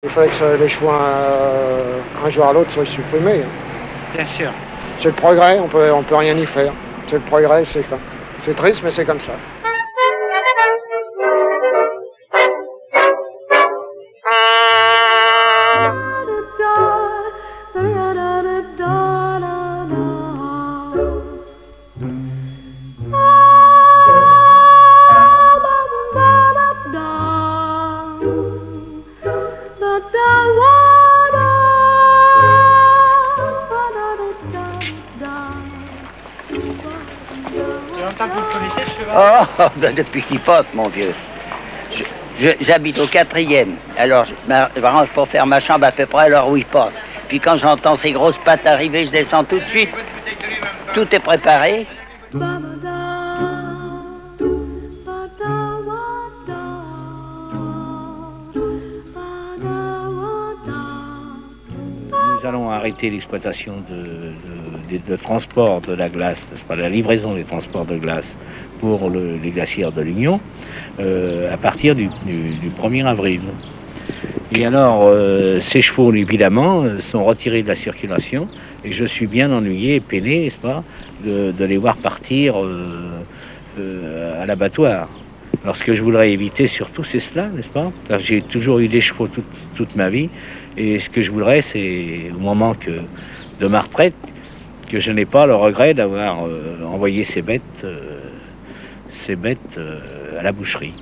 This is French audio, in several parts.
Il faudrait que les chevaux, un jour à l'autre, soient supprimés. Bien sûr. C'est le progrès, on peut rien y faire. C'est le progrès, c'est triste, mais c'est comme ça. Oh, depuis qu'il passe, mon vieux. J'habite au 4e. Alors, je m'arrange pour faire ma chambre à peu près à l'heure où il passe. Puis quand j'entends ces grosses pattes arriver, je descends tout de suite. Tout est préparé. Nous allons arrêter l'exploitation de transport de la glace, n'est-ce pas, la livraison des transports de glace pour les glacières de l'Union à partir du 1er avril. Et alors, ces chevaux, évidemment, sont retirés de la circulation et je suis bien ennuyé et peiné, n'est-ce pas, de les voir partir à l'abattoir. Alors, ce que je voudrais éviter surtout, c'est cela, n'est-ce pas? J'ai toujours eu des chevaux toute ma vie et ce que je voudrais, c'est au moment de ma retraite, que je n'ai pas le regret d'avoir envoyé ces bêtes à la boucherie.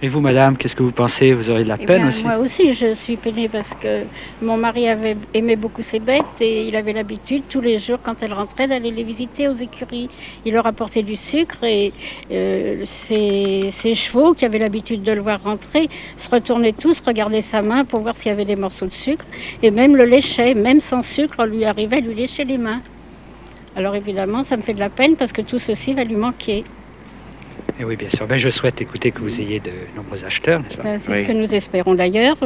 Et vous, madame, qu'est-ce que vous pensez? Vous aurez de la peine aussi? Moi aussi, je suis peinée parce que mon mari aimait beaucoup ses bêtes et il avait l'habitude, tous les jours, quand elle rentrait, d'aller les visiter aux écuries. Il leur apportait du sucre et ses chevaux, qui avaient l'habitude de le voir rentrer, se retournaient tous, regardaient sa main pour voir s'il y avait des morceaux de sucre et même le léchaient, même sans sucre, on lui arrivait à lui lécher les mains. Alors évidemment, ça me fait de la peine parce que tout ceci va lui manquer. Et oui, bien sûr. Ben, je souhaite écouter que vous ayez de nombreux acheteurs, n'est-ce pas? C'est ce que nous espérons d'ailleurs.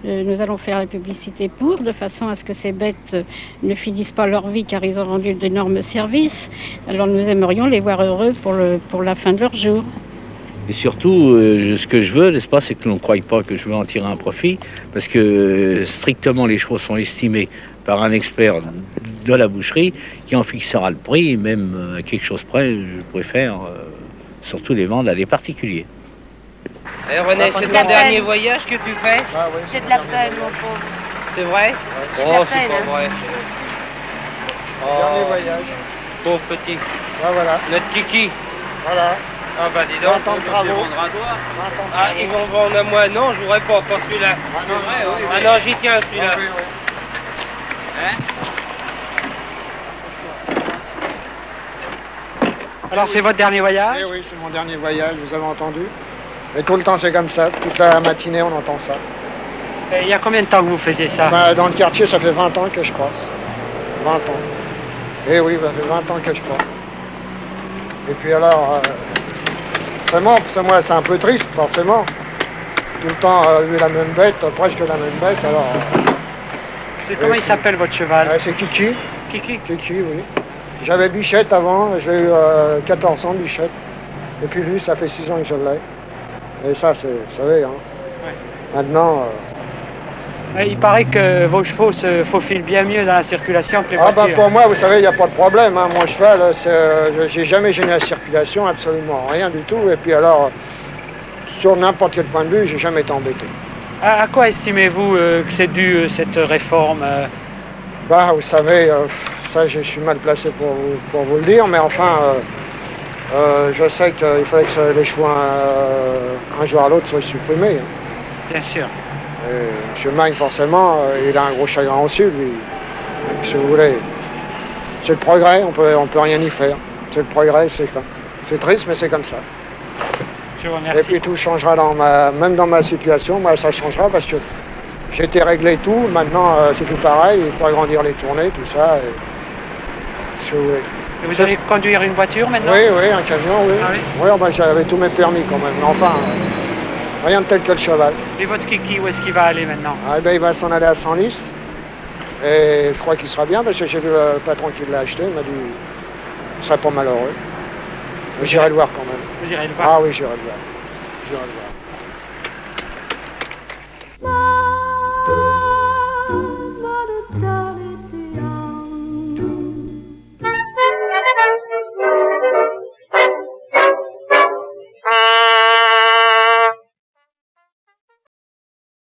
Nous allons faire la publicité de façon à ce que ces bêtes ne finissent pas leur vie car ils ont rendu d'énormes services. Alors nous aimerions les voir heureux pour la fin de leur jour. Et surtout, ce que je veux, n'est-ce pas, c'est que l'on ne croie pas que je veux en tirer un profit, parce que strictement les chevaux sont estimés par un expert de la boucherie qui en fixera le prix, et même à quelque chose près, je préfère surtout les vendre à des particuliers. Eh René, c'est ton dernier voyage que tu fais? Ah, oui, J'ai de la peine, mon pauvre. C'est vrai? J'ai de la Oh, c'est peine, pas hein. vrai. Dernier voyage. Pauvre petit. Ah, voilà. Notre kiki. Voilà. Ah bah dis donc, 20 ans de on va travaux. te vendre à toi. 20 ans de Ah, travaux. ils vont vendre à moi. Non, je voudrais pas celui-là. Ah non, oui, Ah oui. non, j'y tiens celui-là. Oui, oui. Hein? Alors, c'est votre dernier voyage? Oui, c'est mon dernier voyage, vous avez entendu. Et tout le temps, c'est comme ça. Toute la matinée, on entend ça. Et il y a combien de temps que vous faisiez ça? Dans le quartier, ça fait 20 ans que je passe. 20 ans. Eh oui, ça fait 20 ans que je passe. Et puis alors, c'est un peu triste, forcément. Tout le temps, eu la même bête, presque la même bête, alors... Comment il s'appelle votre cheval? C'est Kiki. Kiki? Kiki, oui. J'avais Bichette avant, j'ai eu 14 ans, Bichette. Et puis lui, ça fait 6 ans que je l'ai. Et ça, c'est, vous savez, hein. Ouais. Maintenant... Il paraît que vos chevaux se faufilent bien mieux dans la circulation que les Ah voitures. pour moi, vous savez, il n'y a pas de problème. Hein. Mon cheval, j'ai jamais gêné la circulation, absolument rien du tout. Et puis alors, sur n'importe quel point de vue, j'ai jamais été embêté. À quoi estimez-vous que c'est dû cette réforme? Vous savez, ça je suis mal placé pour vous le dire, mais enfin, Je sais qu'il fallait que les chevaux un jour à l'autre soient supprimés. Hein. Bien sûr. Et M. Magne, forcément, il a un gros chagrin au sud, lui. Donc, si vous voulez, c'est le progrès, on peut rien y faire. C'est le progrès, c'est triste, mais c'est comme ça. Je vous remercie. Et puis tout changera, même dans ma situation, moi ça changera parce que j'ai été réglé tout, maintenant c'est tout pareil, il faut agrandir les tournées, tout ça. Et, si vous voulez. Et vous allez conduire une voiture maintenant? Oui, oui, un camion, oui. Ah oui? Oui, enfin, j'avais tous mes permis quand même, mais enfin, rien de tel que le cheval. Et votre kiki, où est-ce qu'il va aller maintenant? Ah, ben, il va s'en aller à Senlis, et je crois qu'il sera bien parce que j'ai vu le patron qui l'a acheté, il m'a dit il serait pas malheureux. J'irai le voir quand même. Vous irez le voir? Ah oui, j'irai le voir. J'irai le voir.